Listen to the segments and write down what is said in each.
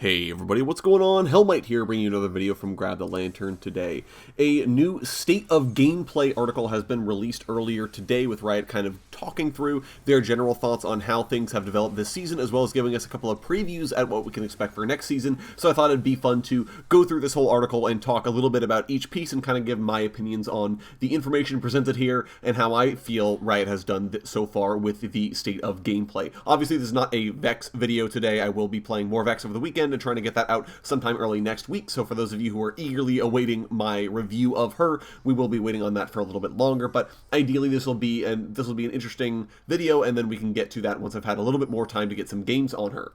Hey everybody, what's going on? Hellmite here, bringing you another video from Grab the Lantern today. A new State of Gameplay article has been released earlier today with Riot kind of talking through their general thoughts on how things have developed this season, as well as giving us a couple of previews at what we can expect for next season. So I thought it'd be fun to go through this whole article and talk a little bit about each piece and kind of give my opinions on the information presented here and how I feel Riot has done so far with the State of Gameplay. Obviously, this is not a Vex video today. I will be playing more Vex over the weekend and trying to get that out sometime early next week. So for those of you who are eagerly awaiting my review of her, we will be waiting on that for a little bit longer. But ideally, this will be an interesting video, and then we can get to that once I've had a little bit more time to get some games on her.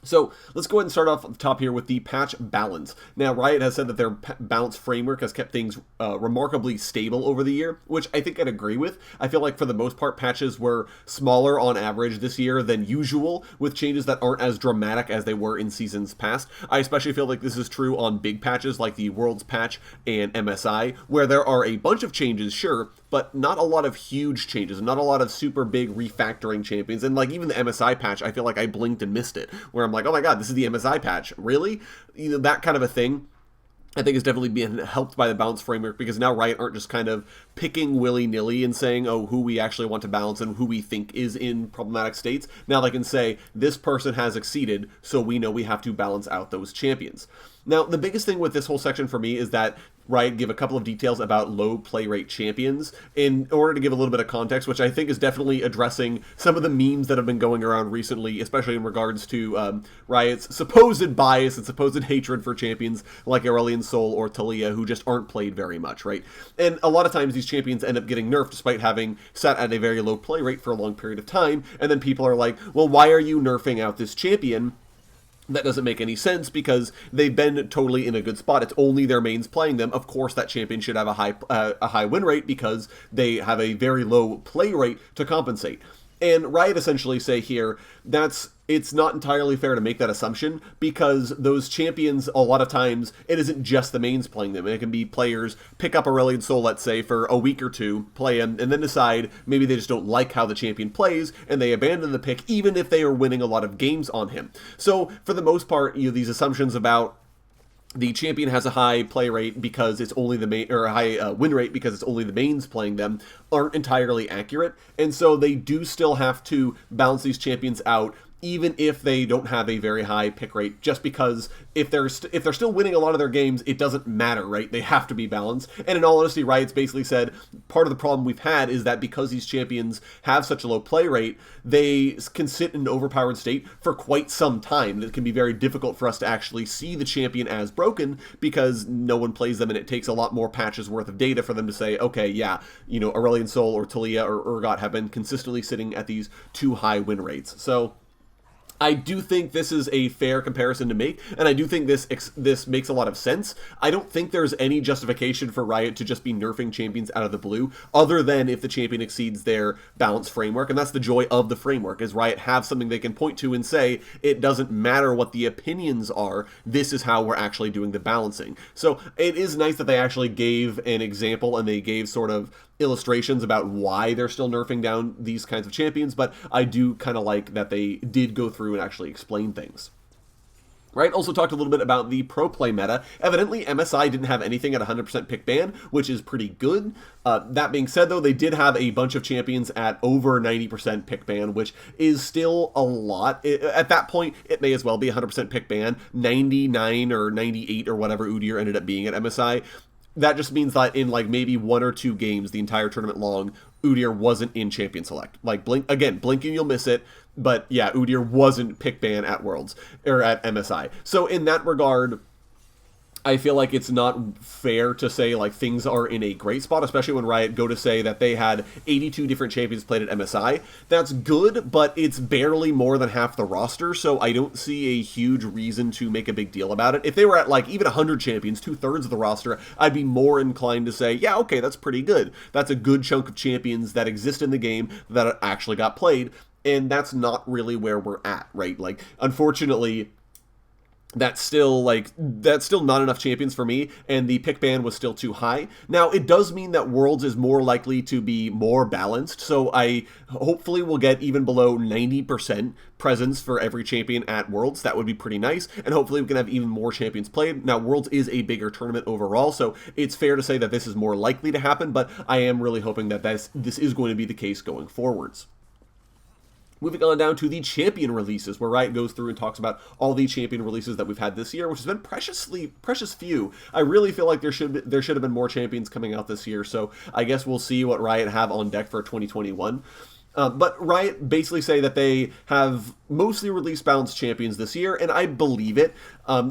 So let's go ahead and start off at the top here with the patch balance. Now, Riot has said that their balance framework has kept things remarkably stable over the year, which I think I'd agree with. I feel like for the most part, patches were smaller on average this year than usual, with changes that aren't as dramatic as they were in seasons past. I especially feel like this is true on big patches like the Worlds patch and MSI, where there are a bunch of changes, sure, but not a lot of huge changes, not a lot of super big refactoring champions. And like even the MSI patch, I feel like I blinked and missed it, where I'm like, oh my god, this is the MSI patch, really? You know, that kind of a thing I think is definitely being helped by the balance framework, because now Riot aren't just kind of picking willy-nilly and saying, oh, who we actually want to balance and who we think is in problematic states. Now they can say, this person has exceeded, so we know we have to balance out those champions. Now, the biggest thing with this whole section for me is that Riot give a couple of details about low play rate champions in order to give a little bit of context, which I think is definitely addressing some of the memes that have been going around recently, especially in regards to Riot's supposed bias and supposed hatred for champions like Aurelion Sol or Talia, who just aren't played very much, right? And a lot of times these champions end up getting nerfed despite having sat at a very low play rate for a long period of time, and then people are like, well, why are you nerfing out this champion? That doesn't make any sense because they've been totally in a good spot. It's only their mains playing them. Of course, that champion should have a high win rate because they have a very low play rate to compensate. And Riot essentially say here it's not entirely fair to make that assumption, because those champions, a lot of times, it isn't just the mains playing them. It can be players pick up Aurelion Sol, let's say, for a week or two, play him, and then decide maybe they just don't like how the champion plays, and they abandon the pick even if they are winning a lot of games on him. So, for the most part, these assumptions about the champion has a high play rate because it's only the main, or a high win rate because it's only the mains playing them, aren't entirely accurate, and so they do still have to balance these champions out even if they don't have a very high pick rate, just because if they're still winning a lot of their games, it doesn't matter, right? They have to be balanced. And in all honesty, Riot's basically said part of the problem we've had is that because these champions have such a low play rate, they can sit in an overpowered state for quite some time. It can be very difficult for us to actually see the champion as broken because no one plays them, and it takes a lot more patches worth of data for them to say, okay, yeah, Aurelion Sol or Talia or Urgot have been consistently sitting at these too high win rates. So I do think this is a fair comparison to make, and I do think this makes a lot of sense. I don't think there's any justification for Riot to just be nerfing champions out of the blue, other than if the champion exceeds their balance framework, and that's the joy of the framework, is Riot have something they can point to and say, it doesn't matter what the opinions are, this is how we're actually doing the balancing. So it is nice that they actually gave an example, and they gave sort of illustrations about why they're still nerfing down these kinds of champions, but I do kind of like that they did go through and actually explain things. Right, also talked a little bit about the pro play meta. Evidently, MSI didn't have anything at 100% pick ban, which is pretty good. That being said, though, they did have a bunch of champions at over 90% pick ban, which is still a lot. At that point, it may as well be 100% pick ban. 99 or 98 or whatever Udyr ended up being at MSI. That just means that in like maybe one or two games the entire tournament long, Udyr wasn't in Champion Select. Like, blinking you'll miss it, but yeah, Udyr wasn't pick ban at Worlds, or at MSI. So in that regard, I feel like it's not fair to say like things are in a great spot, especially when Riot go to say that they had 82 different champions played at MSI. That's good, but it's barely more than half the roster, so I don't see a huge reason to make a big deal about it. If they were at like even 100 champions, 2/3 of the roster, I'd be more inclined to say, yeah, okay, that's pretty good. That's a good chunk of champions that exist in the game that actually got played, and that's not really where we're at, right? Like, unfortunately, that's still not enough champions for me, and the pick ban was still too high. Now it does mean that Worlds is more likely to be more balanced, so I hopefully will get even below 90% presence for every champion at Worlds. That would be pretty nice, and hopefully we can have even more champions played. Now Worlds is a bigger tournament overall, so it's fair to say that this is more likely to happen, but I am really hoping that this is going to be the case going forwards. Moving on down to the champion releases, where Riot goes through and talks about all the champion releases that we've had this year, which has been precious few. I really feel like there should have been more champions coming out this year, so I guess we'll see what Riot have on deck for 2021. But Riot basically say that they have mostly released balanced champions this year, and I believe it.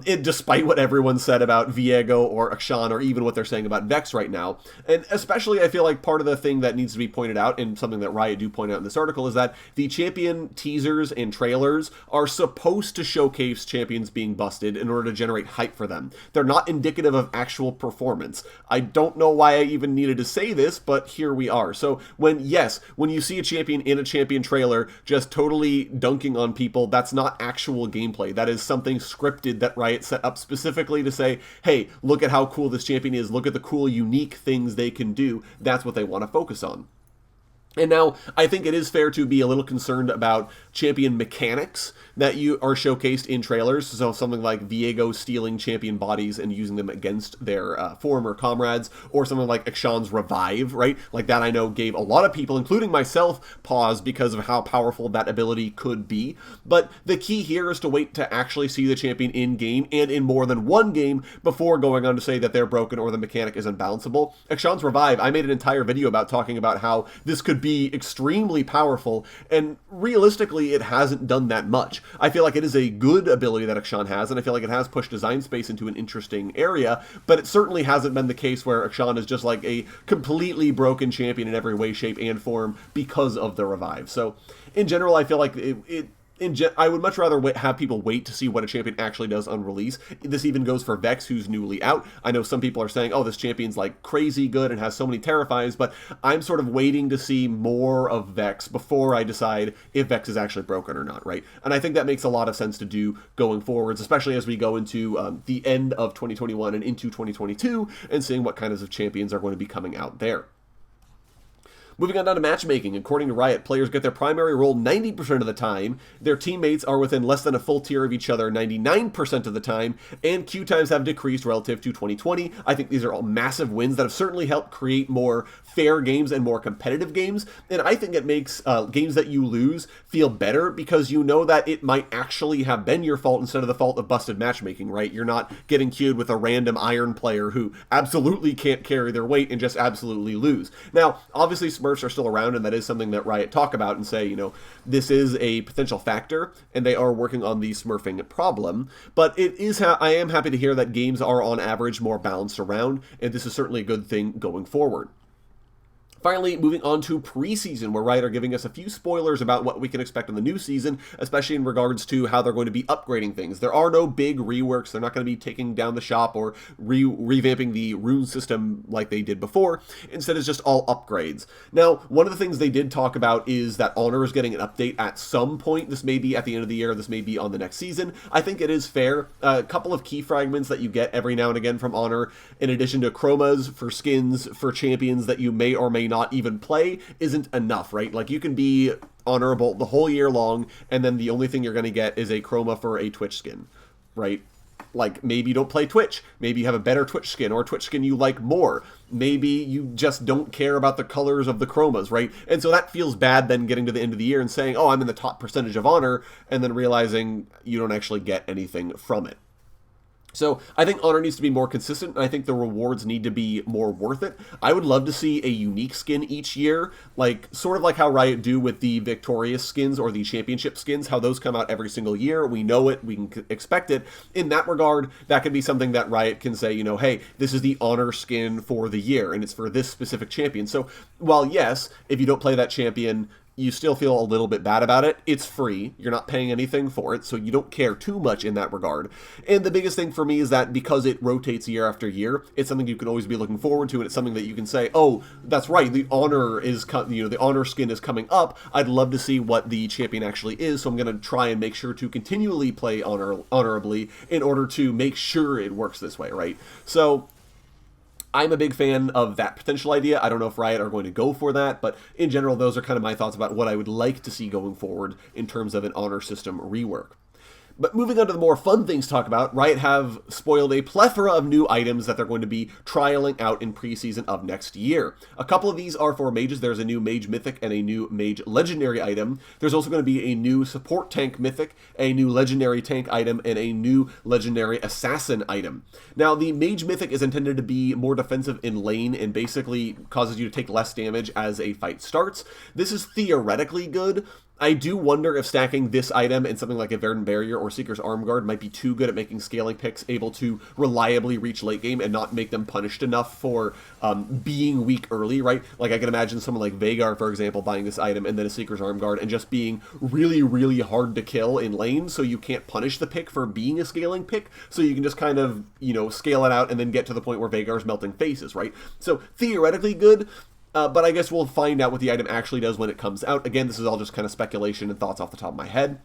Despite what everyone said about Viego or Akshan, or even what they're saying about Vex right now. And especially, I feel like part of the thing that needs to be pointed out, and something that Riot do point out in this article, is that the champion teasers and trailers are supposed to showcase champions being busted in order to generate hype for them. They're not indicative of actual performance. I don't know why I even needed to say this, but here we are. So when you see a champion in a champion trailer just totally dunking on people, that's not actual gameplay. That is something scripted that Riot set up specifically to say, hey, look at how cool this champion is, look at the cool, unique things they can do. That's what they want to focus on. And now, I think it is fair to be a little concerned about champion mechanics that you are showcased in trailers. So something like Viego stealing champion bodies and using them against their former comrades, or something like Akshan's revive, right? Like that I know gave a lot of people, including myself, pause because of how powerful that ability could be. But the key here is to wait to actually see the champion in-game and in more than one game before going on to say that they're broken or the mechanic is unbalanceable. Akshan's revive, I made an entire video about talking about how this could be extremely powerful, and realistically it hasn't done that much. I feel like it is a good ability that Akshan has, and I feel like it has pushed Design Space into an interesting area, but it certainly hasn't been the case where Akshan is just like a completely broken champion in every way, shape, and form because of the revive. So in general, I feel like I would much rather have people wait to see what a champion actually does on release. This even goes for Vex, who's newly out. I know some people are saying, oh, this champion's like crazy good and has so many Terrifies, but I'm sort of waiting to see more of Vex before I decide if Vex is actually broken or not, right? And I think that makes a lot of sense to do going forwards, especially as we go into the end of 2021 and into 2022 and seeing what kinds of champions are going to be coming out there. Moving on down to matchmaking, according to Riot, players get their primary role 90% of the time, their teammates are within less than a full tier of each other 99% of the time, and queue times have decreased relative to 2020. I think these are all massive wins that have certainly helped create more fair games and more competitive games, and I think it makes games that you lose feel better because you know that it might actually have been your fault instead of the fault of busted matchmaking, right? You're not getting queued with a random Iron player who absolutely can't carry their weight and just absolutely lose. Now, obviously, Smurfs are still around, and that is something that Riot talk about and say, you know, this is a potential factor, and they are working on the smurfing problem. But it is I am happy to hear that games are on average more balanced around, and this is certainly a good thing going forward. Finally, moving on to preseason, where Riot are giving us a few spoilers about what we can expect in the new season, especially in regards to how they're going to be upgrading things. There are no big reworks. They're not going to be taking down the shop or revamping the rune system like they did before. Instead, it's just all upgrades. Now, one of the things they did talk about is that Honor is getting an update at some point. This may be at the end of the year. This may be on the next season. I think it is fair. A couple of key fragments that you get every now and again from Honor, in addition to chromas for skins for champions that you may or may not even play, isn't enough, right? Like, you can be honorable the whole year long, and then the only thing you're going to get is a chroma for a Twitch skin, right? Like, maybe you don't play Twitch. Maybe you have a better Twitch skin or a Twitch skin you like more. Maybe you just don't care about the colors of the chromas, right? And so that feels bad then getting to the end of the year and saying, oh, I'm in the top percentage of Honor, and then realizing you don't actually get anything from it. So I think Honor needs to be more consistent, and I think the rewards need to be more worth it. I would love to see a unique skin each year, like sort of like how Riot do with the Victorious skins or the Championship skins, how those come out every single year. We know it, we can expect it. In that regard, that could be something that Riot can say, you know, hey, this is the Honor skin for the year, and it's for this specific champion. So while yes, if you don't play that champion, you still feel a little bit bad about it. It's free. You're not paying anything for it, so you don't care too much in that regard. And the biggest thing for me is that because it rotates year after year, it's something you can always be looking forward to, and it's something that you can say, oh, that's right, the honor is, the honor skin is coming up. I'd love to see what the champion actually is, so I'm going to try and make sure to continually play honorably in order to make sure it works this way, right? So I'm a big fan of that potential idea. I don't know if Riot are going to go for that, but in general, those are kind of my thoughts about what I would like to see going forward in terms of an honor system rework. But moving on to the more fun things to talk about, Riot have spoiled a plethora of new items that they're going to be trialing out in preseason of next year. A couple of these are for mages. There's a new mage mythic and a new mage legendary item. There's also going to be a new support tank mythic, a new legendary tank item, and a new legendary assassin item. Now, the mage mythic is intended to be more defensive in lane and basically causes you to take less damage as a fight starts. This is theoretically good. I do wonder if stacking this item and something like a Verdant Barrier or Seeker's Arm Guard might be too good at making scaling picks able to reliably reach late game and not make them punished enough for being weak early, right? Like, I can imagine someone like Veigar, for example, buying this item and then a Seeker's Arm Guard and just being really, really hard to kill in lane, so you can't punish the pick for being a scaling pick, so you can just kind of, scale it out and then get to the point where Veigar's melting faces, right? So, theoretically good. But I guess we'll find out what the item actually does when it comes out. Again, this is all just kind of speculation and thoughts off the top of my head.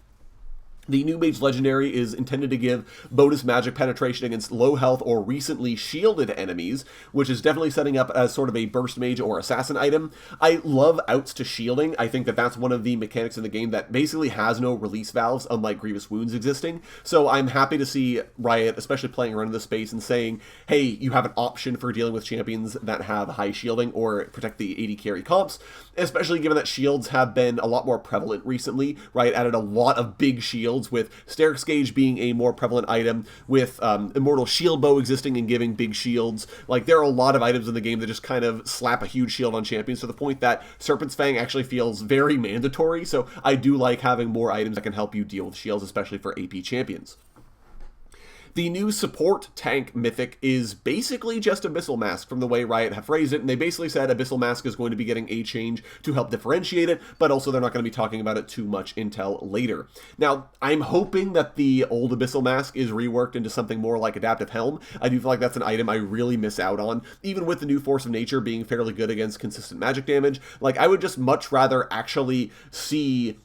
The new Mage Legendary is intended to give bonus magic penetration against low health or recently shielded enemies, which is definitely setting up as sort of a burst mage or assassin item. I love outs to shielding. I think that that's one of the mechanics in the game that basically has no release valves, unlike Grievous Wounds existing. So I'm happy to see Riot, especially playing around in this space and saying, hey, you have an option for dealing with champions that have high shielding or protect the AD carry comps, especially given that shields have been a lot more prevalent recently. Riot added a lot of big shields, with Sterix Gauge being a more prevalent item, with Immortal Shield Bow existing and giving big shields. Like, there are a lot of items in the game that just kind of slap a huge shield on champions to the point that Serpent's Fang actually feels very mandatory, so I do like having more items that can help you deal with shields, especially for AP champions. The new support tank mythic is basically just Abyssal Mask from the way Riot have phrased it, and they basically said Abyssal Mask is going to be getting a change to help differentiate it, but also they're not going to be talking about it too much until later. Now, I'm hoping that the old Abyssal Mask is reworked into something more like Adaptive Helm. I do feel like that's an item I really miss out on, even with the new Force of Nature being fairly good against consistent magic damage. Like, I would just much rather actually see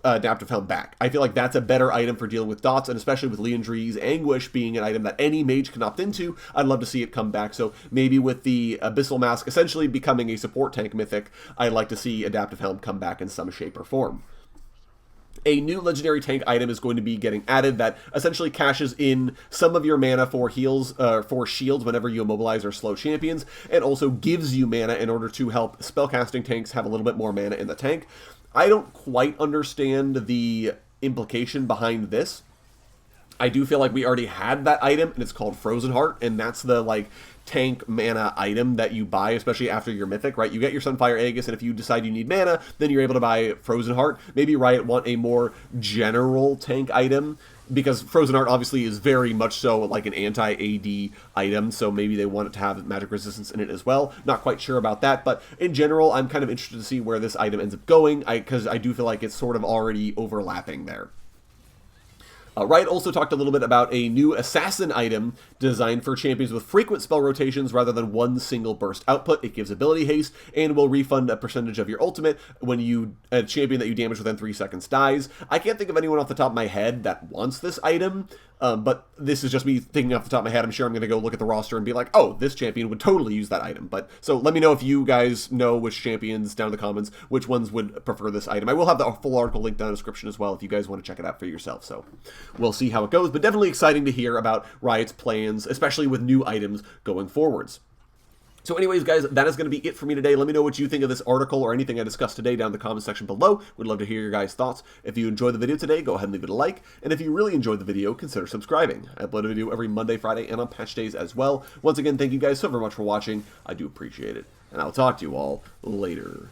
Adaptive Helm back. I feel like that's a better item for dealing with dots, and especially with Liandry's Anguish being an item that any mage can opt into, I'd love to see it come back. So maybe with the Abyssal Mask essentially becoming a support tank mythic, I'd like to see Adaptive Helm come back in some shape or form. A new legendary tank item is going to be getting added that essentially cashes in some of your mana for heals, for shields whenever you immobilize or slow champions, and also gives you mana in order to help spellcasting tanks have a little bit more mana in the tank. I don't quite understand the implication behind this. I do feel like we already had that item, and it's called Frozen Heart, and that's the, tank mana item that you buy, especially after your mythic, right? You get your Sunfire Aegis, and if you decide you need mana, then you're able to buy Frozen Heart. Maybe Riot want a more general tank item, because Frozen Heart obviously is very much so like an anti-AD item, so maybe they want it to have magic resistance in it as well. Not quite sure about that, but in general, I'm kind of interested to see where this item ends up going, because I do feel like it's sort of already overlapping there. Riot also talked a little bit about a new assassin item designed for champions with frequent spell rotations rather than one single burst output. It gives ability haste and will refund a percentage of your ultimate when a champion that you damage within 3 seconds dies. I can't think of anyone off the top of my head that wants this item, but this is just me thinking off the top of my head. I'm sure I'm going to go look at the roster and be like, oh, this champion would totally use that item. But so let me know if you guys know which champions down in the comments, which ones would prefer this item. I will have the full article linked down in the description as well if you guys want to check it out for yourself. So we'll see how it goes, but definitely exciting to hear about Riot's plans, especially with new items going forwards. So anyways, guys, that is going to be it for me today. Let me know what you think of this article or anything I discussed today down in the comments section below. We'd love to hear your guys' thoughts. If you enjoyed the video today, go ahead and leave it a like. And if you really enjoyed the video, consider subscribing. I upload a video every Monday, Friday, and on patch days as well. Once again, thank you guys so very much for watching. I do appreciate it. And I'll talk to you all later.